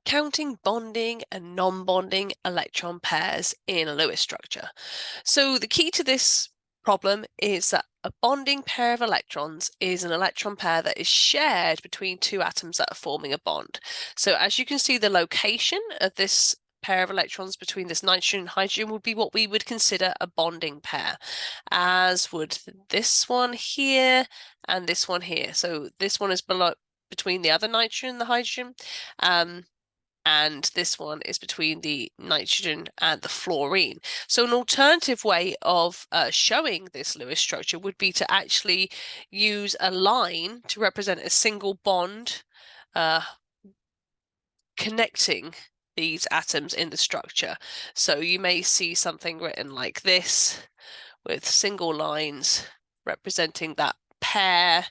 counting bonding and non-bonding electron pairs in a Lewis structure. So the key to this problem is that a bonding pair of electrons is an electron pair that is shared between two atoms that are forming a bond. So as you can see, the location of this pair of electrons between this nitrogen and hydrogen would be what we would consider a bonding pair, as would this one here and this one here. So this one is below between the other nitrogen and the hydrogen. And this one is between the nitrogen and the fluorine. So an alternative way of showing this Lewis structure would be to actually use a line to represent a single bond connecting these atoms in the structure. So you may see something written like this with single lines representing that pair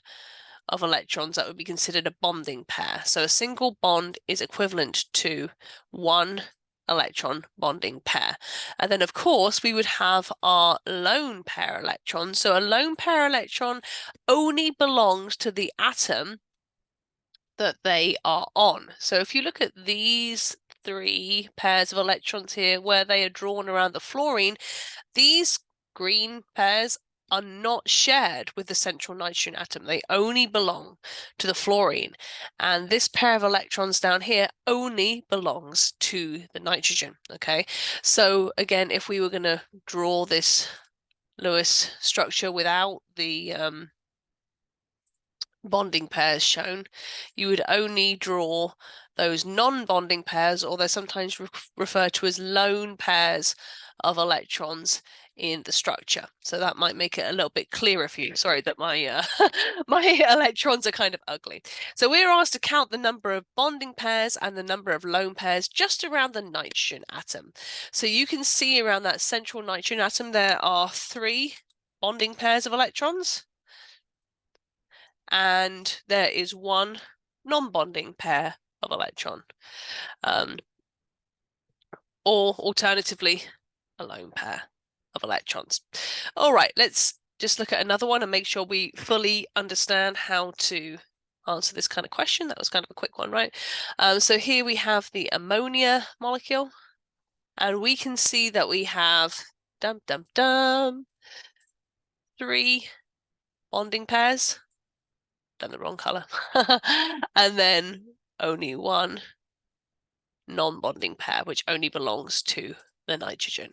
of electrons that would be considered a bonding pair. So a single bond is equivalent to one electron bonding pair. And then, of course, we would have our lone pair electron. So a lone pair electron only belongs to the atom that they are on. So if you look at these three pairs of electrons here where they are drawn around the fluorine, these green pairs are not shared with the central nitrogen atom. They only belong to the fluorine. And this pair of electrons down here only belongs to the nitrogen, okay? So again, if we were going to draw this Lewis structure without the bonding pairs shown, you would only draw those non-bonding pairs, or they're sometimes referred to as lone pairs of electrons in the structure. So that might make it a little bit clearer for you. Sorry that my my electrons are kind of ugly. So we're asked to count the number of bonding pairs and the number of lone pairs just around the nitrogen atom. So you can see around that central nitrogen atom there are 3 bonding pairs of electrons, and there is 1 non-bonding pair of electron, or alternatively, a lone pair of electrons. All right, let's just look at another one and make sure we fully understand how to answer this kind of question. That was kind of a quick one, right? So here we have the ammonia molecule, and we can see that we have 3 bonding pairs. Done the wrong color. And then only 1 non-bonding pair, which only belongs to the nitrogen.